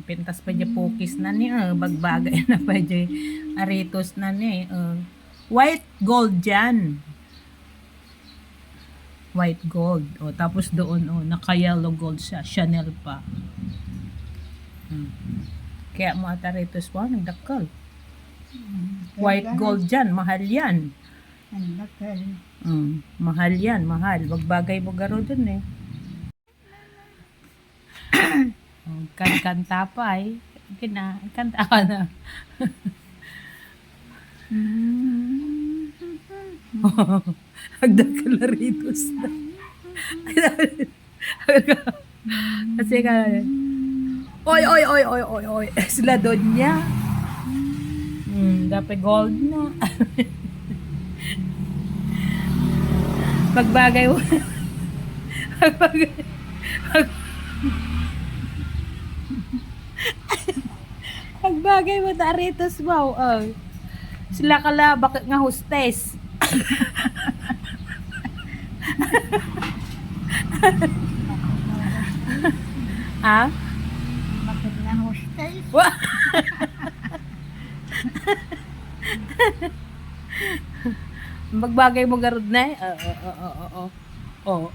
Pintas pa dyan pukis na ni, bagbagay na pa dyan, aritos na ni, white gold dyan. White gold. O, tapos doon, naka-yellow gold siya. Chanel pa. Kaya mo ataritos po, nagdakal. White gold dyan, mahal yan. Mahal yan, mahal. Bagbagay mo garo dun eh. Kanta pa eh. Kanta ka na. Agdakalaritos na. Kasi ka, oy, sila doon niya. Dapat gold na. Magbagay mo. Magbagay mo daritos mo. Sila kala bakit nga hostess. Ha? Bakit na hostess? Magbagay mo garod na eh. Oo.